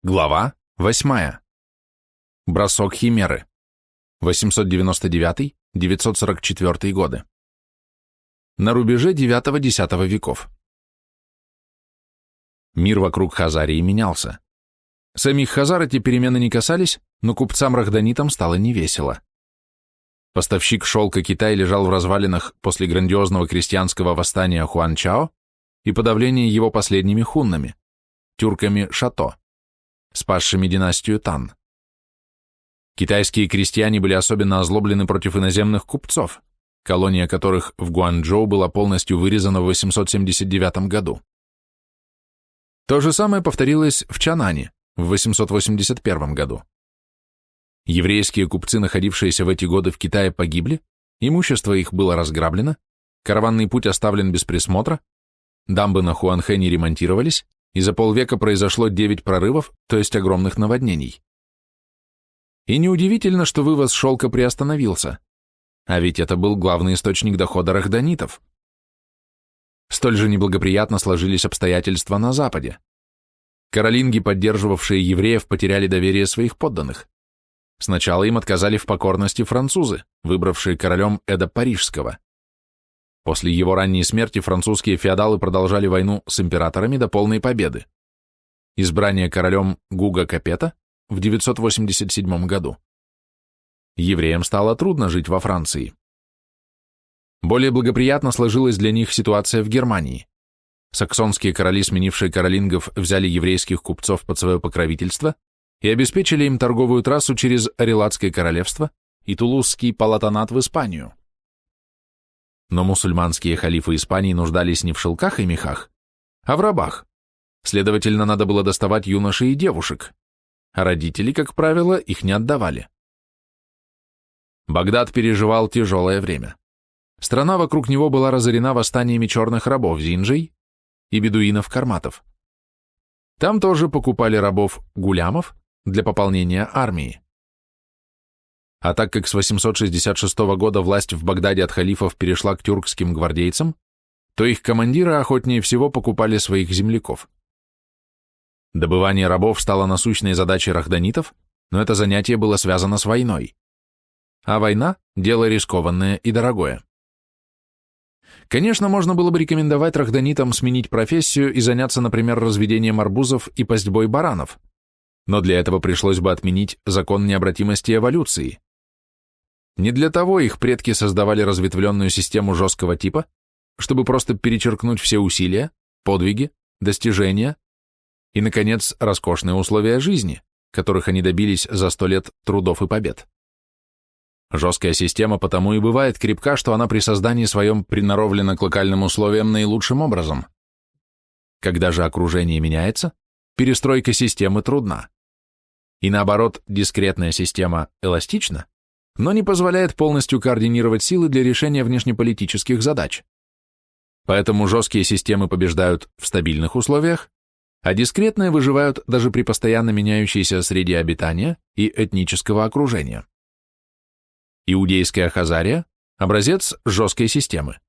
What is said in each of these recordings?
Глава 8. Бросок Химеры. 899-944 годы. На рубеже IX-X веков. Мир вокруг Хазарии менялся. Самих хазар эти перемены не касались, но купцам-рахданитам стало невесело. Поставщик шелка Китай лежал в развалинах после грандиозного крестьянского восстания Хуанчао и подавления его последними хуннами, тюрками Шато, спасшими династию Тан. Китайские крестьяне были особенно озлоблены против иноземных купцов, колония которых в Гуанчжоу была полностью вырезана в 879 году. То же самое повторилось в Чанане в 881 году. Еврейские купцы, находившиеся в эти годы в Китае, погибли, имущество их было разграблено, караванный путь оставлен без присмотра, дамбы на Хуанхэ не ремонтировались, и за полвека произошло 9 прорывов, то есть огромных наводнений. И неудивительно, что вывоз шелка приостановился, а ведь это был главный источник дохода рахданитов. Столь же неблагоприятно сложились обстоятельства на Западе. Каролинги, поддерживавшие евреев, потеряли доверие своих подданных. Сначала им отказали в покорности французы, выбравшие королем Эда Парижского. После его ранней смерти французские феодалы продолжали войну с императорами до полной победы. Избрание королем Гуга Капета в 987 году. Евреям стало трудно жить во Франции. Более благоприятно сложилась для них ситуация в Германии. Саксонские короли, сменившие каролингов, взяли еврейских купцов под свое покровительство и обеспечили им торговую трассу через Арелатское королевство и Тулузский палатанат в Испанию. Но мусульманские халифы Испании нуждались не в шелках и мехах, а в рабах. Следовательно, надо было доставать юношей и девушек, а родители, как правило, их не отдавали. Багдад переживал тяжелое время. Страна вокруг него была разорена восстаниями черных рабов зинджей и бедуинов-карматов. Там тоже покупали рабов-гулямов для пополнения армии. А так как с 866 года власть в Багдаде от халифов перешла к тюркским гвардейцам, то их командиры охотнее всего покупали своих земляков. Добывание рабов стало насущной задачей рахданитов, но это занятие было связано с войной. А война – дело рискованное и дорогое. Конечно, можно было бы рекомендовать рахданитам сменить профессию и заняться, например, разведением арбузов и пастьбой баранов, но для этого пришлось бы отменить закон необратимости эволюции. Не для того их предки создавали разветвленную систему жесткого типа, чтобы просто перечеркнуть все усилия, подвиги, достижения и, наконец, роскошные условия жизни, которых они добились за 100 лет трудов и побед. Жесткая система потому и бывает крепка, что она при создании своем приноровлена к локальным условиям наилучшим образом. Когда же окружение меняется, перестройка системы трудна. И наоборот, дискретная система эластична, но не позволяет полностью координировать силы для решения внешнеполитических задач. Поэтому жесткие системы побеждают в стабильных условиях, а дискретные выживают даже при постоянно меняющейся среде обитания и этнического окружения. Иудейская Хазария – образец жесткой системы.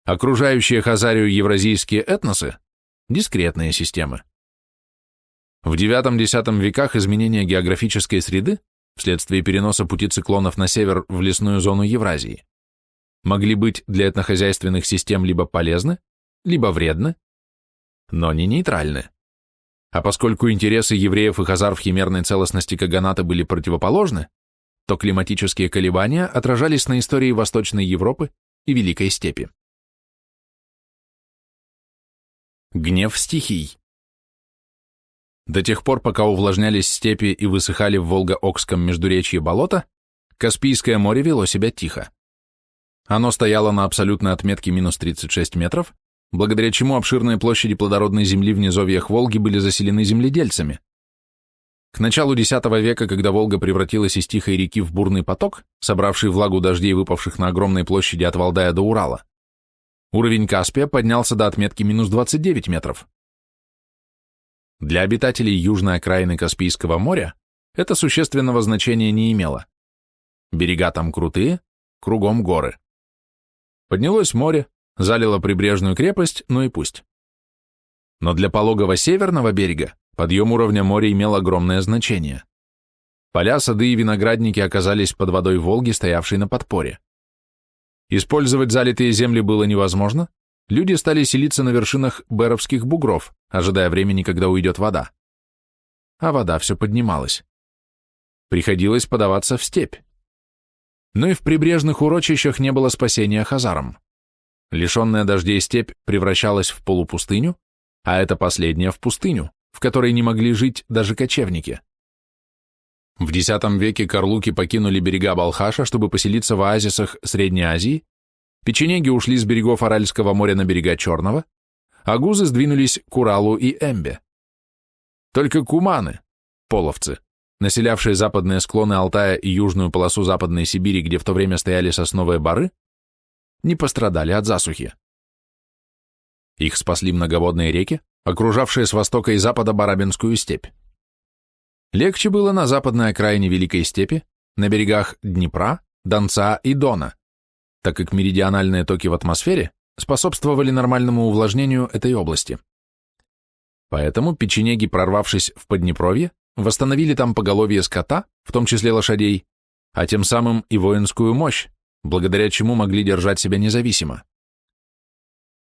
Окружающие Хазарию евразийские этносы – дискретные системы. В IX-X веках изменения географической среды вследствие переноса пути циклонов на север в лесную зону Евразии могли быть для этнохозяйственных систем либо полезны, либо вредны, но не нейтральны. А поскольку интересы евреев и хазар в химерной целостности каганата были противоположны, то климатические колебания отражались на истории Восточной Европы и Великой Степи. Гнев стихий. До тех пор, пока увлажнялись степи и высыхали в Волго-Окском междуречье болота, Каспийское море вело себя тихо. Оно стояло на абсолютной отметке минус 36 метров, благодаря чему обширные площади плодородной земли в низовьях Волги были заселены земледельцами. К началу X века, когда Волга превратилась из тихой реки в бурный поток, собравший влагу дождей, выпавших на огромной площади от Валдая до Урала, уровень Каспия поднялся до отметки минус 29 метров. Для обитателей южной окраины Каспийского моря это существенного значения не имело. Берега там крутые, кругом горы. Поднялось море, залило прибрежную крепость, ну и пусть. Но для пологого северного берега подъем уровня моря имел огромное значение. Поля, сады и виноградники оказались под водой Волги, стоявшей на подпоре. Использовать залитые земли было невозможно, люди стали селиться на вершинах Беровских бугров, ожидая времени, когда уйдет вода. А вода все поднималась. Приходилось подаваться в степь. Но и в прибрежных урочищах не было спасения хазарам. Лишенная дождей степь превращалась в полупустыню, а это последняя в пустыню, в которой не могли жить даже кочевники. В X веке карлуки покинули берега Балхаша, чтобы поселиться в оазисах Средней Азии, печенеги ушли с берегов Аральского моря на берега Черного, а гузы сдвинулись к Уралу и Эмбе. Только куманы, половцы, населявшие западные склоны Алтая и южную полосу Западной Сибири, где в то время стояли сосновые бары, не пострадали от засухи. Их спасли многоводные реки, окружавшие с востока и запада Барабинскую степь. Легче было на западной окраине Великой степи, на берегах Днепра, Донца и Дона, так как меридиональные токи в атмосфере способствовали нормальному увлажнению этой области. Поэтому печенеги, прорвавшись в Поднепровье, восстановили там поголовье скота, в том числе лошадей, а тем самым и воинскую мощь, благодаря чему могли держать себя независимо.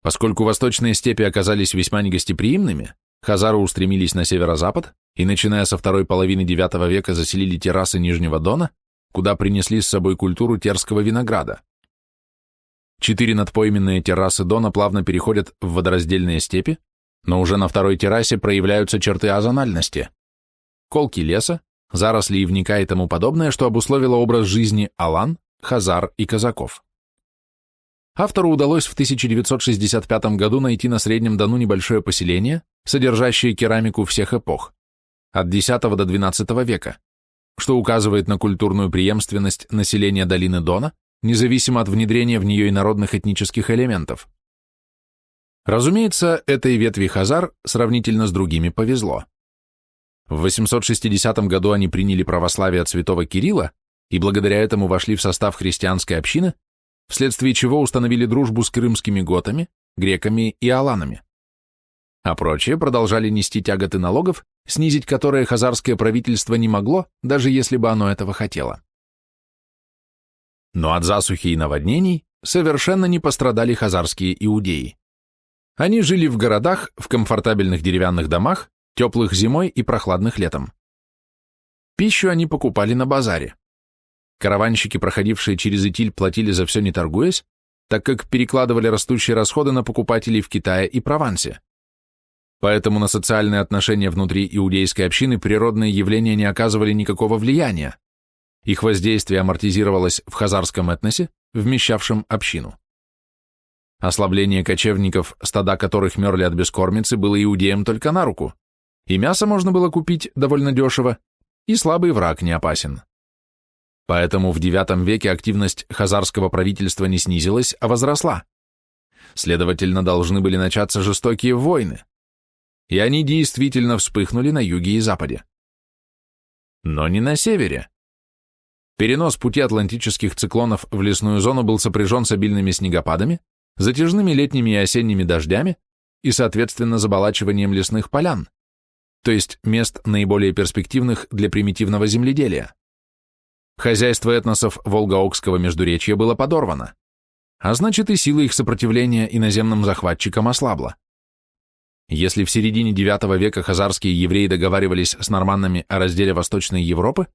Поскольку восточные степи оказались весьма негостеприимными, хазары устремились на северо-запад и, начиная со второй половины IX века, заселили террасы Нижнего Дона, куда принесли с собой культуру терского винограда. 4 надпойменные террасы Дона плавно переходят в водораздельные степи, но уже на второй террасе проявляются черты озональности. Колки леса, заросли ивника и тому подобное, что обусловило образ жизни алан, хазар и казаков. Автору удалось в 1965 году найти на Среднем Дону небольшое поселение, содержащее керамику всех эпох, от X до XII века, что указывает на культурную преемственность населения долины Дона, независимо от внедрения в нее инородных этнических элементов. Разумеется, этой ветви хазар сравнительно с другими повезло. В 860 году они приняли православие от святого Кирилла и благодаря этому вошли в состав христианской общины, вследствие чего установили дружбу с крымскими готами, греками и аланами. А прочие продолжали нести тяготы налогов, снизить которые хазарское правительство не могло, даже если бы оно этого хотело. Но от засухи и наводнений совершенно не пострадали хазарские иудеи. Они жили в городах, в комфортабельных деревянных домах, теплых зимой и прохладных летом. Пищу они покупали на базаре. Караванщики, проходившие через Итиль, платили за все не торгуясь, так как перекладывали растущие расходы на покупателей в Китае и Провансе. Поэтому на социальные отношения внутри иудейской общины природные явления не оказывали никакого влияния. Их воздействие амортизировалось в хазарском этносе, вмещавшем общину. Ослабление кочевников, стада которых мерли от бескормицы, было иудеям только на руку, и мясо можно было купить довольно дешево, и слабый враг не опасен. Поэтому в IX веке активность хазарского правительства не снизилась, а возросла. Следовательно, должны были начаться жестокие войны. И они действительно вспыхнули на юге и западе. Но не на севере. Перенос пути атлантических циклонов в лесную зону был сопряжен с обильными снегопадами, затяжными летними и осенними дождями и, соответственно, заболачиванием лесных полян, то есть мест наиболее перспективных для примитивного земледелия. Хозяйство этносов Волго-Окского междуречья было подорвано, а значит и сила их сопротивления иноземным захватчикам ослабла. Если в середине IX века хазарские евреи договаривались с норманнами о разделе Восточной Европы,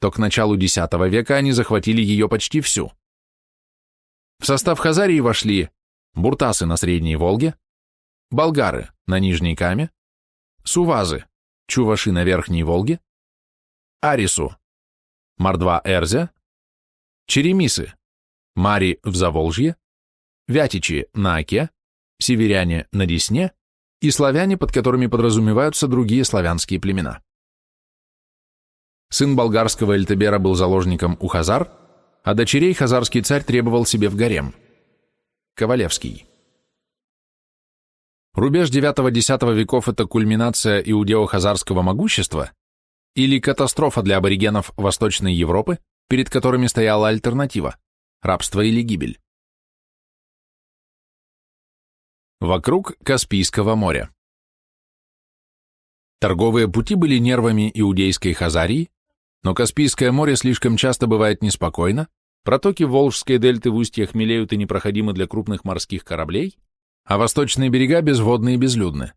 то к началу X века они захватили ее почти всю. В состав Хазарии вошли буртасы на Средней Волге, болгары на Нижней Каме, сувазы, чуваши на Верхней Волге, арису, мордва-эрзя, черемисы, мари в Заволжье, вятичи на Оке, северяне на Десне и славяне, под которыми подразумеваются другие славянские племена. Сын болгарского Эльтебера был заложником у хазар, а дочерей хазарский царь требовал себе в гарем. Ковалевский. Рубеж IX-X веков – это кульминация иудео-хазарского могущества или катастрофа для аборигенов Восточной Европы, перед которыми стояла альтернатива – рабство или гибель. Вокруг Каспийского моря. Торговые пути были нервами иудейской Хазарии, но Каспийское море слишком часто бывает неспокойно, протоки Волжской дельты в устьях мелеют и непроходимы для крупных морских кораблей, а восточные берега безводны и безлюдны.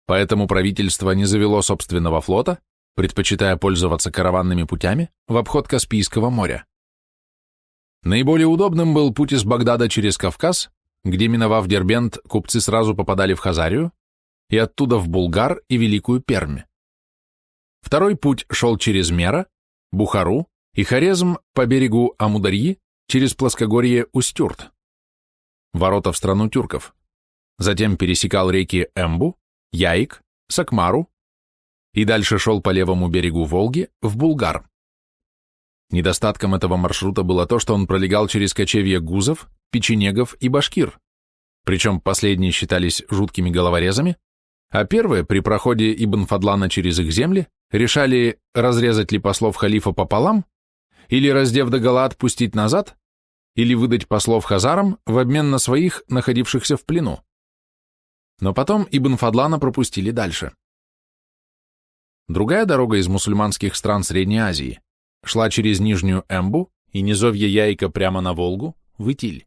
Поэтому правительство не завело собственного флота, предпочитая пользоваться караванными путями в обход Каспийского моря. Наиболее удобным был путь из Багдада через Кавказ, где, миновав Дербент, купцы сразу попадали в Хазарию, и оттуда в Булгар и Великую Пермь. Второй путь шел через Мера, Бухару и Хорезм по берегу Амударьи через плоскогорье Устюрт, ворота в страну тюрков. Затем пересекал реки Эмбу, Яик, Сакмару и дальше шел по левому берегу Волги в Булгар. Недостатком этого маршрута было то, что он пролегал через кочевья гузов, печенегов и башкир, причем последние считались жуткими головорезами, а первые при проходе Ибн Фадлана через их земли решали разрезать ли послов халифа пополам, или, раздев догола, отпустить назад, или выдать послов хазарам в обмен на своих, находившихся в плену. Но потом Ибн Фадлана пропустили дальше. Другая дорога из мусульманских стран Средней Азии шла через Нижнюю Эмбу и низовье Яйка прямо на Волгу, в Итиль.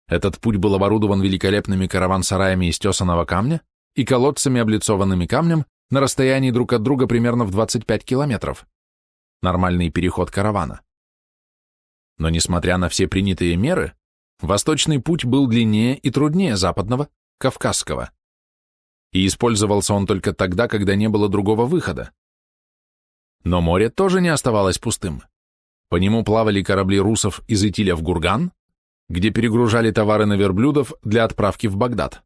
Этот путь был оборудован великолепными караван-сараями из тесаного камня и колодцами, облицованными камнем, на расстоянии друг от друга примерно в 25 километров. Нормальный переход каравана. Но несмотря на все принятые меры, восточный путь был длиннее и труднее западного, кавказского. И использовался он только тогда, когда не было другого выхода. Но море тоже не оставалось пустым. По нему плавали корабли русов из Итиля в Гурган, где перегружали товары на верблюдов для отправки в Багдад.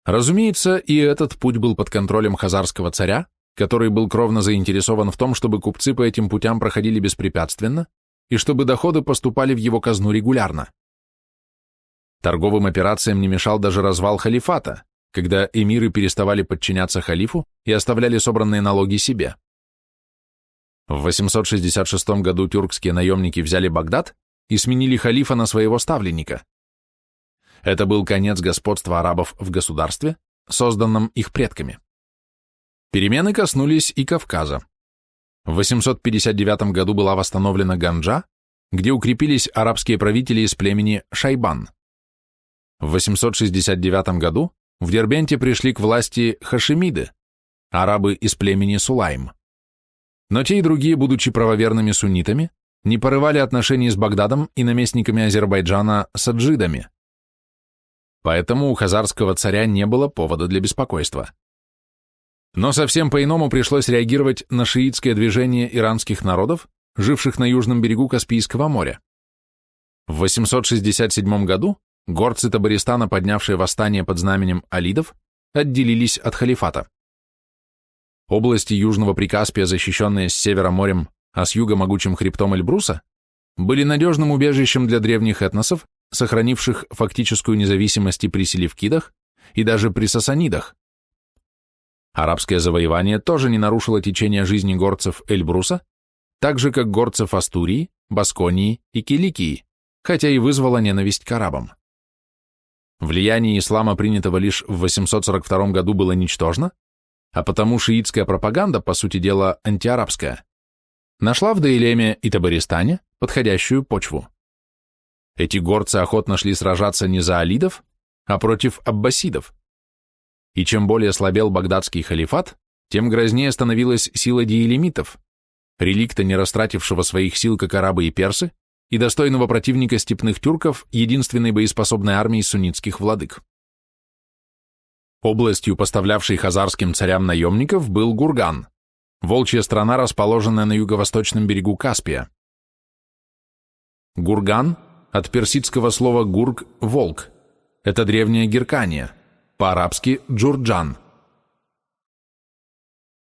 Разумеется, и этот путь был под контролем хазарского царя, который был кровно заинтересован в том, чтобы купцы по этим путям проходили беспрепятственно и чтобы доходы поступали в его казну регулярно. Торговым операциям не мешал даже развал халифата, когда эмиры переставали подчиняться халифу и оставляли собранные налоги себе. В 866 году тюркские наемники взяли Багдад и сменили халифа на своего ставленника. Это был конец господства арабов в государстве, созданном их предками. Перемены коснулись и Кавказа. В 859 году была восстановлена Ганджа, где укрепились арабские правители из племени Шайбан. В 869 году в Дербенте пришли к власти хашимиды, арабы из племени Сулайм. Но те и другие, будучи правоверными суннитами, не порывали отношений с Багдадом и наместниками Азербайджана саджидами. Поэтому у хазарского царя не было повода для беспокойства. Но совсем по-иному пришлось реагировать на шиитское движение иранских народов, живших на южном берегу Каспийского моря. В 867 году горцы Табаристана, поднявшие восстание под знаменем алидов, отделились от халифата. Области Южного Прикаспия, защищенные с севера морем, а с юга могучим хребтом Эльбруса, были надежным убежищем для древних этносов, сохранивших фактическую независимость и при селевкидах, и даже при сасанидах. Арабское завоевание тоже не нарушило течение жизни горцев Эльбруса, так же, как горцев Астурии, Басконии и Киликии, хотя и вызвало ненависть к арабам. Влияние ислама, принятого лишь в 842 году, было ничтожно, а потому шиитская пропаганда, по сути дела антиарабская, нашла в Дейлеме и Табаристане подходящую почву. Эти горцы охотно шли сражаться не за алидов, а против аббасидов. И чем более слабел багдадский халифат, тем грознее становилась сила диэлемитов, реликта, не растратившего своих сил, как арабы и персы, и достойного противника степных тюрков, единственной боеспособной армии суннитских владык. Областью, поставлявшей хазарским царям наемников, был Гурган, волчья страна, расположенная на юго-восточном берегу Каспия. Гурган от персидского слова гург – волк. Это древняя Геркания, по-арабски Джурджан.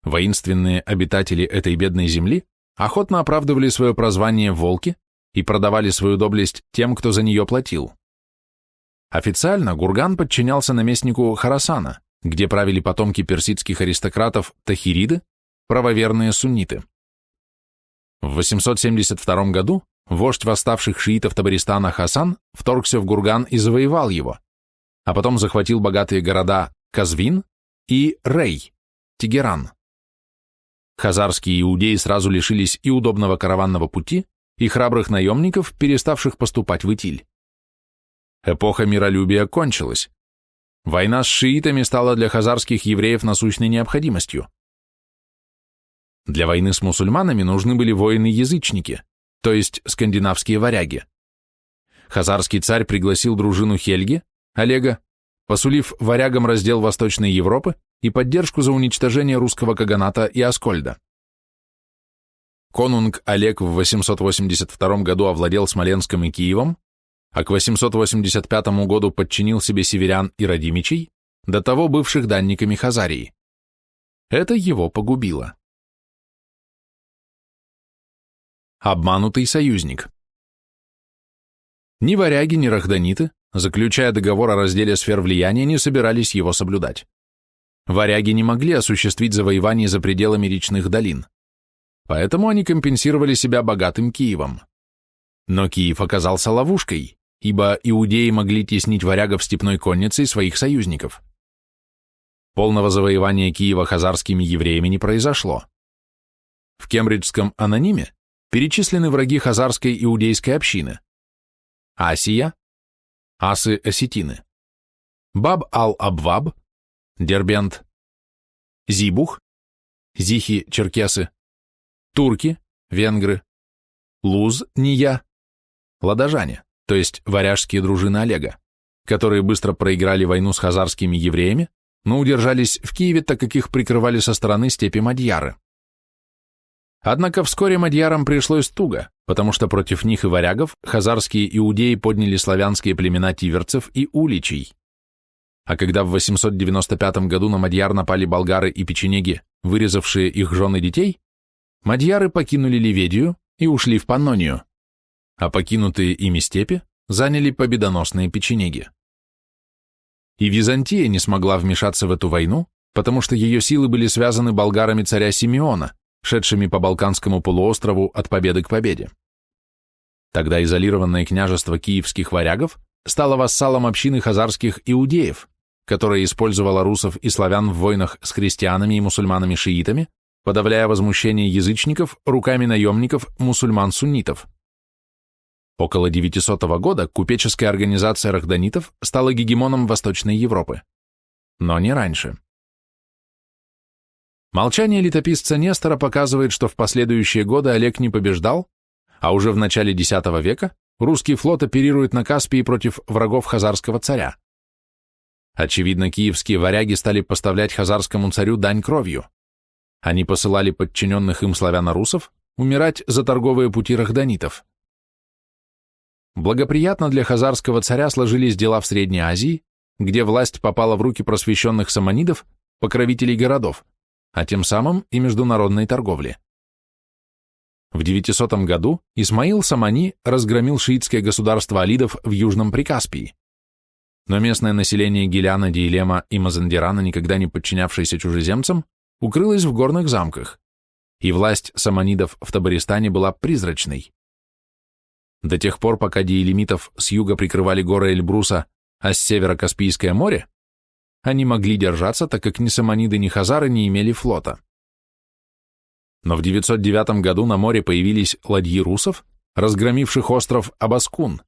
Воинственные обитатели этой бедной земли охотно оправдывали свое прозвание «волки» и продавали свою доблесть тем, кто за нее платил. Официально Гурган подчинялся наместнику Хорасана, где правили потомки персидских аристократов тахириды, правоверные сунниты. В 872 году вождь восставших шиитов Табаристана Хасан вторгся в Гурган и завоевал его, а потом захватил богатые города Казвин и Рей, Тегеран. Хазарские иудеи сразу лишились и удобного караванного пути, и храбрых наемников, переставших поступать в Итиль. Эпоха миролюбия кончилась. Война с шиитами стала для хазарских евреев насущной необходимостью. Для войны с мусульманами нужны были воины-язычники, то есть скандинавские варяги. Хазарский царь пригласил дружину Хельги, Олега, посулив варягам раздел Восточной Европы и поддержку за уничтожение русского каганата и Аскольда. Конунг Олег в 882 году овладел Смоленском и Киевом, а к 885 году подчинил себе северян и радимичей, до того бывших данниками Хазарии. Это его погубило. Обманутый союзник. Ни варяги, ни рахданиты, заключая договор о разделе сфер влияния, не собирались его соблюдать. Варяги не могли осуществить завоевание за пределами речных долин, поэтому они компенсировали себя богатым Киевом. Но Киев оказался ловушкой, ибо иудеи могли теснить варягов степной конницей своих союзников. Полного завоевания Киева хазарскими евреями не произошло. В кембриджском анониме перечислены враги хазарской иудейской общины: Асия, асы-осетины, Баб-ал-Абваб, Дербент, Зибух, зихи-черкесы, турки, венгры, луз-ния, ладожане, то есть варяжские дружины Олега, которые быстро проиграли войну с хазарскими евреями, но удержались в Киеве, так как их прикрывали со стороны степи мадьяры. Однако вскоре мадьярам пришлось туго, потому что против них и варягов хазарские иудеи подняли славянские племена тиверцев и уличей. А когда в 895 году на мадьяр напали болгары и печенеги, вырезавшие их жен и детей, мадьяры покинули Ливедию и ушли в Паннонию, а покинутые ими степи заняли победоносные печенеги. И Византия не смогла вмешаться в эту войну, потому что ее силы были связаны болгарами царя Симеона, шедшими по Балканскому полуострову от победы к победе. Тогда изолированное княжество киевских варягов стало вассалом общины хазарских иудеев, которая использовала русов и славян в войнах с христианами и мусульманами-шиитами, подавляя возмущение язычников руками наемников мусульман-суннитов. Около 900 года купеческая организация рахданитов стала гегемоном Восточной Европы. Но не раньше. Молчание летописца Нестора показывает, что в последующие годы Олег не побеждал, а уже в начале X века русский флот оперирует на Каспии против врагов хазарского царя. Очевидно, киевские варяги стали поставлять хазарскому царю дань кровью. Они посылали подчиненных им славяно-русов умирать за торговые пути рахданитов. Благоприятно для хазарского царя сложились дела в Средней Азии, где власть попала в руки просвещенных саманидов, покровителей городов, а тем самым и международной торговли. В 900 году Исмаил Самани разгромил шиитское государство алидов в Южном Прикаспии. Но местное население Гиляна, Диилема и Мазандирана, никогда не подчинявшееся чужеземцам, укрылось в горных замках, и власть саманидов в Табаристане была призрачной. До тех пор, пока диилемитов с юга прикрывали горы Эльбруса, а с севера Каспийское море, они могли держаться, так как ни саманиды, ни хазары не имели флота. Но в 909 году на море появились ладьи русов, разгромивших остров Абаскун.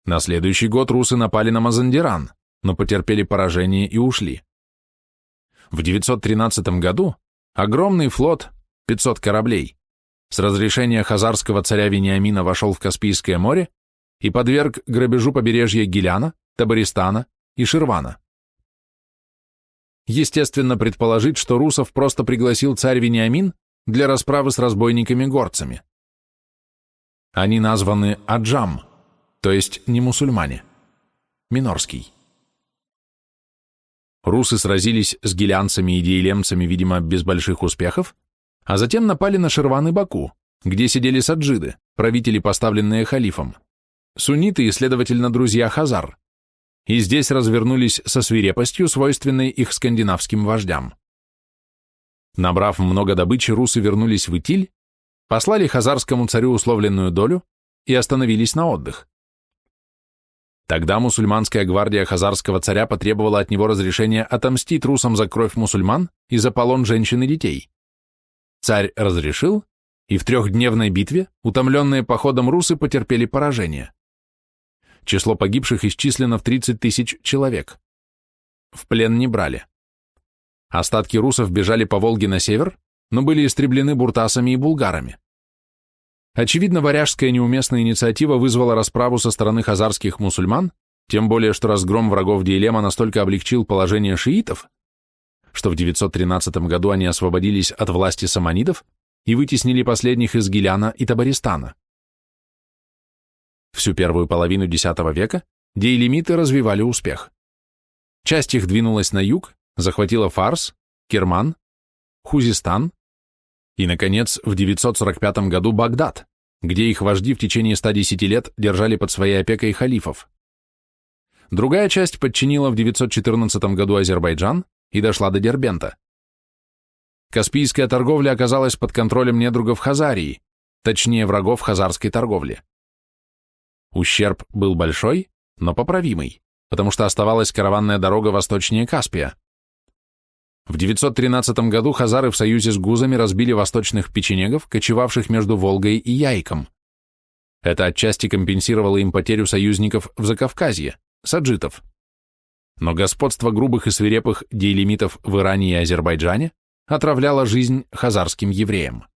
На следующий год русы напали на Мазандиран, но потерпели поражение и ушли. В 913 году огромный флот, 500 кораблей, с разрешения хазарского царя Вениамина вошел в Каспийское море и подверг грабежу побережья Гиляна, Табаристана и Ширвана. Естественно предположить, что русов просто пригласил царь Вениамин для расправы с разбойниками-горцами. Они названы Аджам, то есть не мусульмане, минорский. Русы сразились с гилянцами и диилемцами, видимо, без больших успехов, а затем напали на Ширван и Баку, где сидели саджиды, правители, поставленные халифом, сунниты и, следовательно, друзья хазар, и здесь развернулись со свирепостью, свойственной их скандинавским вождям. Набрав много добычи, русы вернулись в Итиль, послали хазарскому царю условленную долю и остановились на отдых. Тогда мусульманская гвардия хазарского царя потребовала от него разрешения отомстить русам за кровь мусульман и за полон женщин и детей. Царь разрешил, и в трехдневной битве утомленные походом русы потерпели поражение. Число погибших исчислено в 30 тысяч человек. В плен не брали. Остатки русов бежали по Волге на север, но были истреблены буртасами и булгарами. Очевидно, варяжская неуместная инициатива вызвала расправу со стороны хазарских мусульман, тем более, что разгром врагов Дийлема настолько облегчил положение шиитов, что в 913 году они освободились от власти саманидов и вытеснили последних из Гиляна и Табаристана. Всю первую половину X века дейлемиты развивали успех. Часть их двинулась на юг, захватила Фарс, Керман, Хузистан и, наконец, в 945 году Багдад, где их вожди в течение 110 лет держали под своей опекой халифов. Другая часть подчинила в 914 году Азербайджан и дошла до Дербента. Каспийская торговля оказалась под контролем недругов Хазарии, точнее врагов хазарской торговли. Ущерб был большой, но поправимый, потому что оставалась караванная дорога восточнее Каспия. В 913 году хазары в союзе с гузами разбили восточных печенегов, кочевавших между Волгой и Яйком. Это отчасти компенсировало им потерю союзников в Закавказье, саджитов. Но господство грубых и свирепых дейлемитов в Иране и Азербайджане отравляло жизнь хазарским евреям.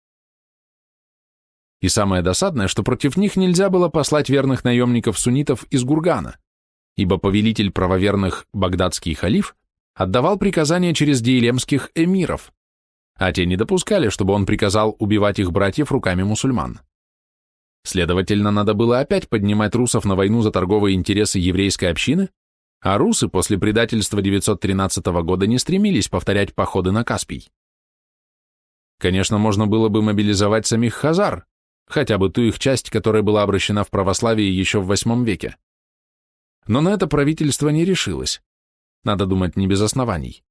И самое досадное, что против них нельзя было послать верных наемников-суннитов из Гургана, ибо повелитель правоверных багдадский халиф отдавал приказания через дейлемских эмиров, а те не допускали, чтобы он приказал убивать их братьев руками мусульман. Следовательно, надо было опять поднимать русов на войну за торговые интересы еврейской общины, а русы после предательства 913 года не стремились повторять походы на Каспий. Конечно, можно было бы мобилизовать самих хазар, хотя бы ту их часть, которая была обращена в православие еще в VIII веке. Но на это правительство не решилось. Надо думать, не без оснований.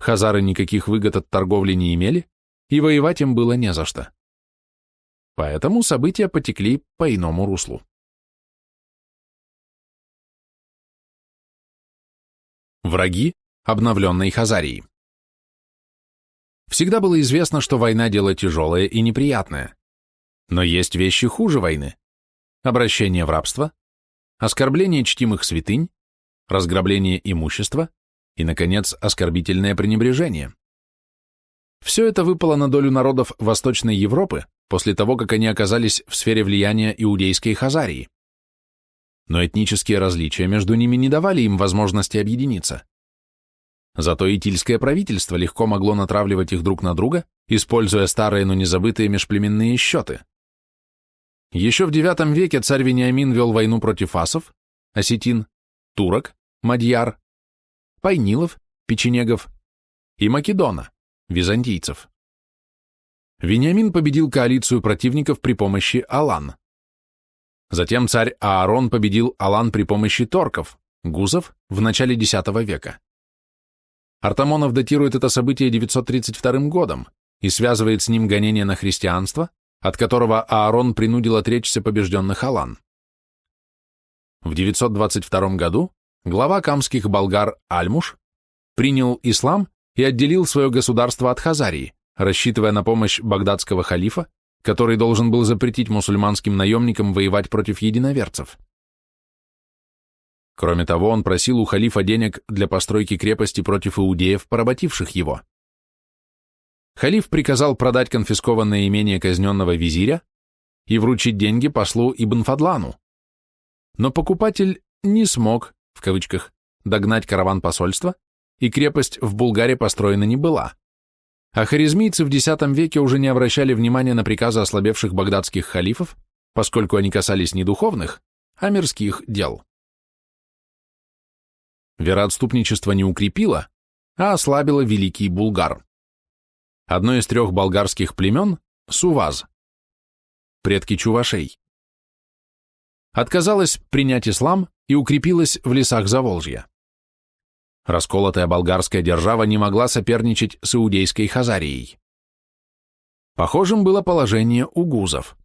Хазары никаких выгод от торговли не имели, и воевать им было не за что. Поэтому события потекли по иному руслу. Враги обновленной Хазарии. Всегда было известно, что война – дело тяжелое и неприятное. Но есть вещи хуже войны. Обращение в рабство, оскорбление чтимых святынь, разграбление имущества и, наконец, оскорбительное пренебрежение. Все это выпало на долю народов Восточной Европы после того, как они оказались в сфере влияния иудейской Хазарии. Но этнические различия между ними не давали им возможности объединиться. Зато итильское правительство легко могло натравливать их друг на друга, используя старые, но незабытые межплеменные счеты. Еще в IX веке царь Вениамин вел войну против асов, осетин, турок, мадьяр, пайнилов, печенегов и македона, византийцев. Вениамин победил коалицию противников при помощи алан. Затем царь Аарон победил алан при помощи торков, гузов, в начале X века. Артамонов датирует это событие 932 годом и связывает с ним гонение на христианство, от которого Аарон принудил отречься побежденных алан. В 922 году глава камских болгар Альмуш принял ислам и отделил свое государство от Хазарии, рассчитывая на помощь багдадского халифа, который должен был запретить мусульманским наемникам воевать против единоверцев. Кроме того, он просил у халифа денег для постройки крепости против иудеев, поработивших его. Халиф приказал продать конфискованное имение казненного визиря и вручить деньги послу Ибн Фадлану. Но покупатель не смог, в кавычках, догнать караван посольства, и крепость в Булгаре построена не была. А хорезмийцы в X веке уже не обращали внимания на приказы ослабевших багдадских халифов, поскольку они касались не духовных, а мирских дел. Вероотступничество не укрепило, а ослабило великий Булгар. Одно из 3 болгарских племен – Суваз, предки чувашей, отказалось принять ислам и укрепилось в лесах Заволжья. Расколотая болгарская держава не могла соперничать с иудейской Хазарией. Похожим было положение у гузов.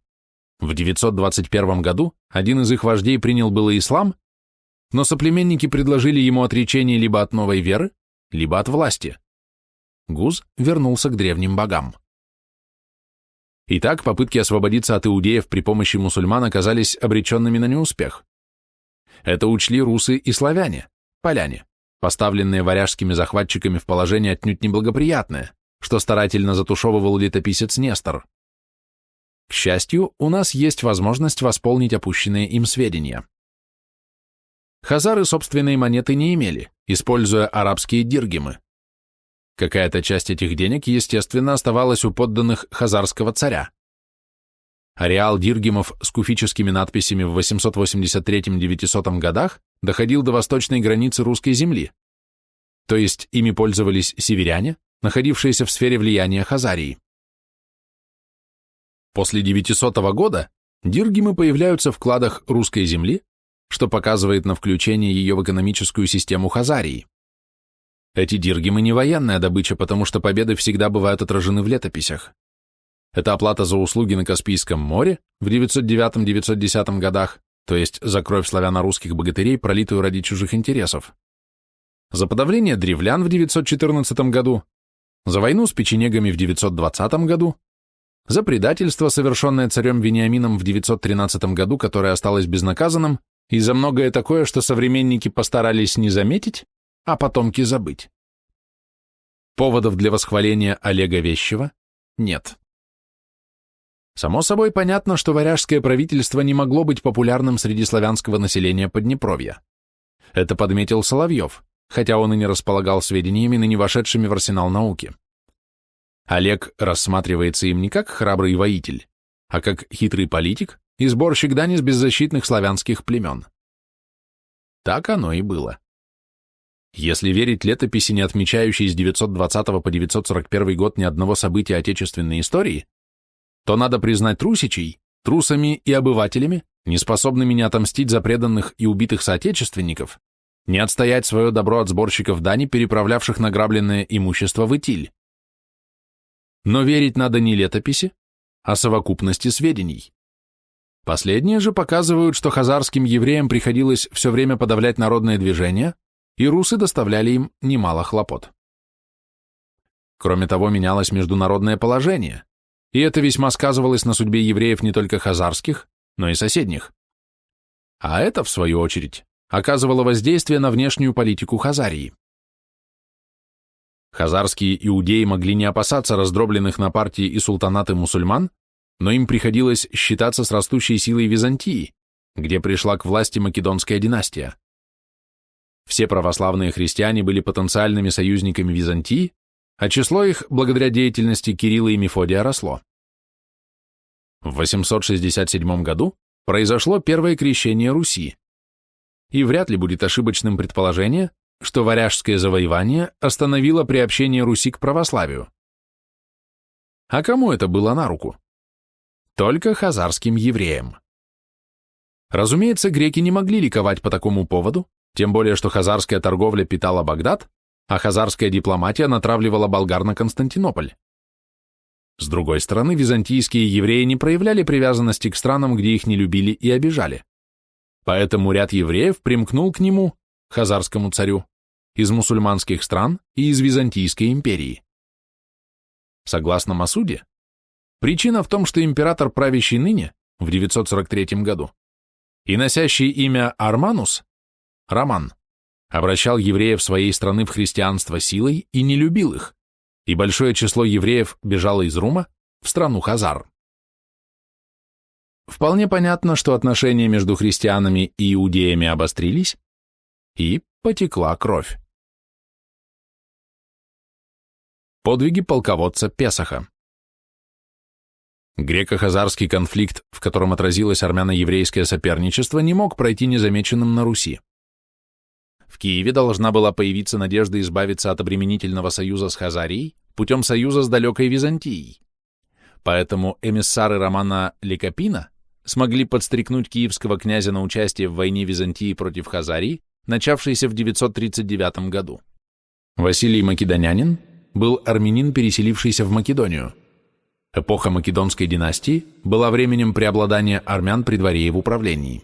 В 921 году один из их вождей принял было ислам, но соплеменники предложили ему отречение либо от новой веры, либо от власти. Гуз вернулся к древним богам. Итак, попытки освободиться от иудеев при помощи мусульман оказались обреченными на неуспех. Это учли русы и славяне, поляне, поставленные варяжскими захватчиками в положение отнюдь неблагоприятное, что старательно затушевывал летописец Нестор. К счастью, у нас есть возможность восполнить опущенные им сведения. Хазары собственной монеты не имели, используя арабские диргемы. Какая-то часть этих денег, естественно, оставалась у подданных хазарского царя. Ареал диргемов с куфическими надписями в 883-900 годах доходил до восточной границы русской земли, то есть ими пользовались северяне, находившиеся в сфере влияния Хазарии. После 900 года диргемы появляются в кладах русской земли, что показывает на включение ее в экономическую систему Хазарии. Эти диргемы не военная добыча, потому что победы всегда бывают отражены в летописях. Это оплата за услуги на Каспийском море в 909-910 годах, то есть за кровь славяно-русских богатырей, пролитую ради чужих интересов. За подавление древлян в 914 году, за войну с печенегами в 920 году, за предательство, совершенное царем Вениамином в 913 году, которое осталось безнаказанным, и за многое такое, что современники постарались не заметить, а потомки забыть. Поводов для восхваления Олега Вещего нет. Само собой понятно, что варяжское правительство не могло быть популярным среди славянского населения Поднепровья. Это подметил Соловьев, хотя он и не располагал сведениями, ныне вошедшими в арсенал науки. Олег рассматривается им не как храбрый воитель, а как хитрый политик и сборщик дани с беззащитных славянских племен. Так оно и было. Если верить летописи, не отмечающей с 920 по 941 год ни одного события отечественной истории, то надо признать русичей трусами и обывателями, неспособными не отомстить за преданных и убитых соотечественников, не отстоять свое добро от сборщиков дани, переправлявших награбленное имущество в Итиль. Но верить надо не летописи, а совокупности сведений. Последние же показывают, что хазарским евреям приходилось все время подавлять народные движения, и русы доставляли им немало хлопот. Кроме того, менялось международное положение, и это весьма сказывалось на судьбе евреев не только хазарских, но и соседних. А это, в свою очередь, оказывало воздействие на внешнюю политику Хазарии. Хазарские иудеи могли не опасаться раздробленных на партии и султанаты мусульман, но им приходилось считаться с растущей силой Византии, где пришла к власти Македонская династия. Все православные христиане были потенциальными союзниками Византии, а число их, благодаря деятельности Кирилла и Мефодия, росло. В 867 году произошло первое крещение Руси, и вряд ли будет ошибочным предположение, что варяжское завоевание остановило приобщение Руси к православию. А кому это было на руку? Только хазарским евреям. Разумеется, греки не могли ликовать по такому поводу, тем более, что хазарская торговля питала Багдад, а хазарская дипломатия натравливала болгар на Константинополь. С другой стороны, византийские евреи не проявляли привязанности к странам, где их не любили и обижали. Поэтому ряд евреев примкнул к нему, хазарскому царю, из мусульманских стран и из Византийской империи. Согласно Масуде, причина в том, что император, правящий ныне, в 943 году, и носящий имя Арманус, Роман, обращал евреев своей страны в христианство силой и не любил их, и большое число евреев бежало из Рума в страну Хазар. Вполне понятно, что отношения между христианами и иудеями обострились, и потекла кровь. Подвиги полководца Песаха. Греко-хазарский конфликт, в котором отразилось армяно-еврейское соперничество, не мог пройти незамеченным на Руси. В Киеве должна была появиться надежда избавиться от обременительного союза с Хазарией путем союза с далекой Византией. Поэтому эмиссары Романа Лекопина смогли подстрекнуть киевского князя на участие в войне Византии против Хазарии, начавшейся в 939 году. Василий Македонянин был армянин, переселившийся в Македонию. Эпоха Македонской династии была временем преобладания армян при дворе и в управлении.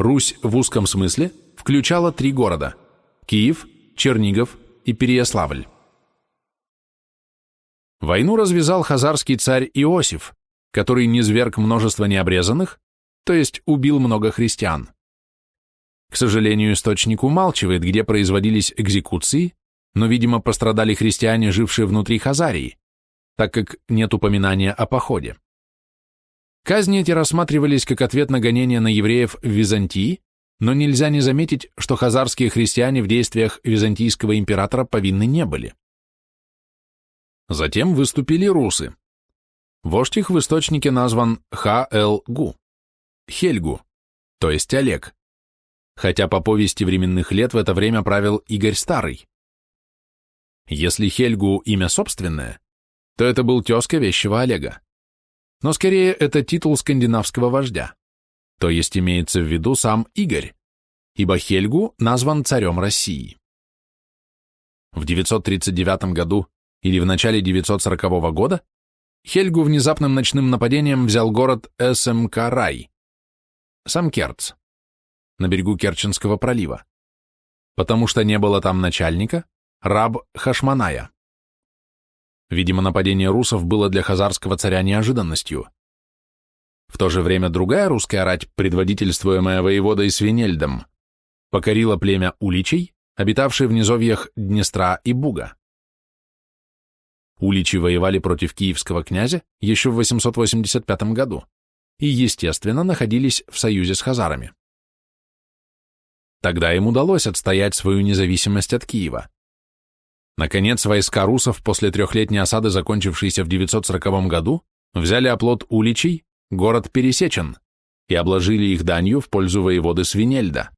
Русь в узком смысле включала 3 города – Киев, Чернигов и Переяславль. Войну развязал хазарский царь Иосиф, который низвергг множество необрезанных, то есть убил много христиан. К сожалению, источник умалчивает, где производились экзекуции, но, видимо, пострадали христиане, жившие внутри Хазарии, так как нет упоминания о походе. Казни эти рассматривались как ответ на гонения на евреев в Византии, но нельзя не заметить, что хазарские христиане в действиях византийского императора повинны не были. Затем выступили русы. Вождь их в источнике назван Ха-эл-гу, Хельгу, то есть Олег, хотя по повести временных лет в это время правил Игорь Старый. Если Хельгу имя собственное, то это был тезка вещего Олега. Но скорее это титул скандинавского вождя, то есть имеется в виду сам Игорь, ибо Хельгу назван царем России. В 939 году или в начале 940 года Хельгу внезапным ночным нападением взял город Эсэмкарай, Самкерц, на берегу Керченского пролива, потому что не было там начальника, раб Хашманая. Видимо, нападение русов было для хазарского царя неожиданностью. В то же время другая русская рать, предводительствуемая воеводой Свинельдом, покорила племя уличей, обитавшие в низовьях Днестра и Буга. Уличи воевали против киевского князя еще в 885 году и, естественно, находились в союзе с хазарами. Тогда им удалось отстоять свою независимость от Киева. Наконец, войска русов после 3-летней осады, закончившейся в 940 году, взяли оплот уличей, город Пересечен, и обложили их данью в пользу воеводы Свинельда.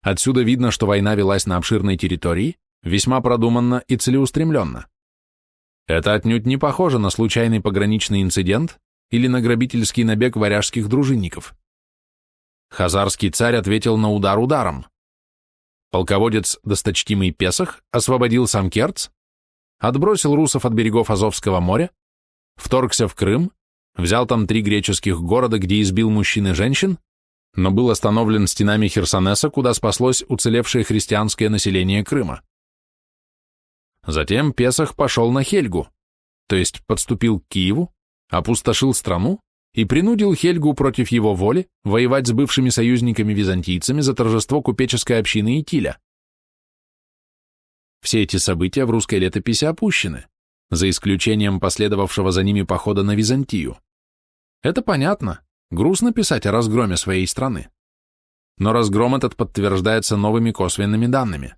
Отсюда видно, что война велась на обширной территории, весьма продуманно и целеустремленно. Это отнюдь не похоже на случайный пограничный инцидент или на грабительский набег варяжских дружинников. Хазарский царь ответил на удар ударом. Полководец досточтимый Песах освободил Самкерц, отбросил русов от берегов Азовского моря, вторгся в Крым, взял там 3 греческих города, где избил мужчин и женщин, но был остановлен стенами Херсонеса, куда спаслось уцелевшее христианское население Крыма. Затем Песах пошел на Хельгу, то есть подступил к Киеву, опустошил страну и принудил Хельгу против его воли воевать с бывшими союзниками-византийцами за торжество купеческой общины Итиля. Все эти события в русской летописи опущены, за исключением последовавшего за ними похода на Византию. Это понятно, грустно писать о разгроме своей страны. Но разгром этот подтверждается новыми косвенными данными.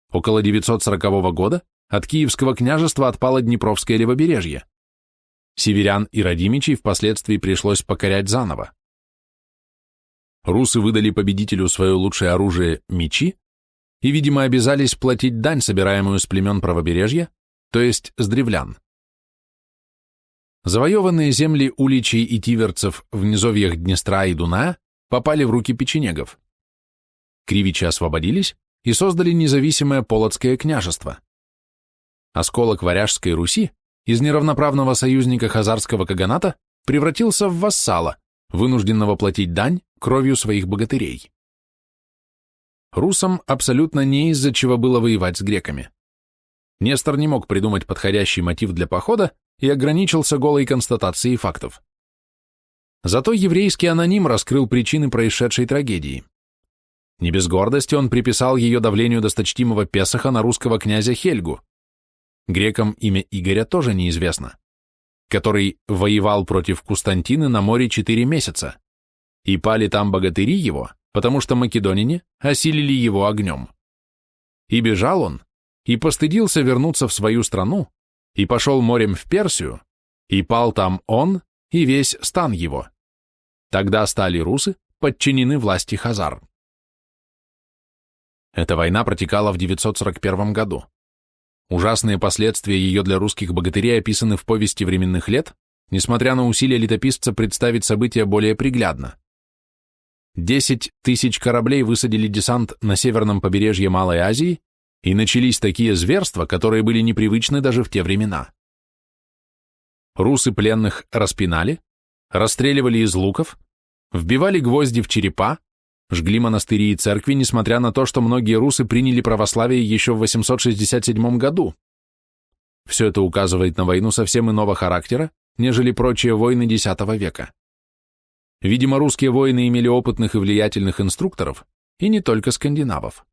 Около 940 года от Киевского княжества отпало Днепровское левобережье. Северян и Радимичей впоследствии пришлось покорять заново. Русы выдали победителю свое лучшее оружие – мечи, и, видимо, обязались платить дань, собираемую с племен правобережья, то есть с древлян. Завоеванные земли уличей и тиверцев в низовьях Днестра и Дуная попали в руки печенегов. Кривичи освободились и создали независимое Полоцкое княжество. Осколок Варяжской Руси из неравноправного союзника хазарского каганата превратился в вассала, вынужденного платить дань кровью своих богатырей. Русам абсолютно не из-за чего было воевать с греками. Нестор не мог придумать подходящий мотив для похода и ограничился голой констатацией фактов. Зато еврейский аноним раскрыл причины происшедшей трагедии. Не без гордости он приписал ее давлению досточтимого Песаха на русского князя Хельгу. Грекам имя Игоря тоже неизвестно, который воевал против Кустантины на море 4 месяца, и пали там богатыри его, потому что македонине осилили его огнем. И бежал он, и постыдился вернуться в свою страну, и пошел морем в Персию, и пал там он и весь стан его. Тогда стали русы подчинены власти хазар. Эта война протекала в 941 году. Ужасные последствия ее для русских богатырей описаны в повести временных лет, несмотря на усилия летописца представить события более приглядно. 10 тысяч кораблей высадили десант на северном побережье Малой Азии, и начались такие зверства, которые были непривычны даже в те времена. Русы пленных распинали, расстреливали из луков, вбивали гвозди в черепа, жгли монастыри и церкви, несмотря на то, что многие русы приняли православие еще в 867 году. Все это указывает на войну совсем иного характера, нежели прочие войны X века. Видимо, русские воины имели опытных и влиятельных инструкторов, и не только скандинавов.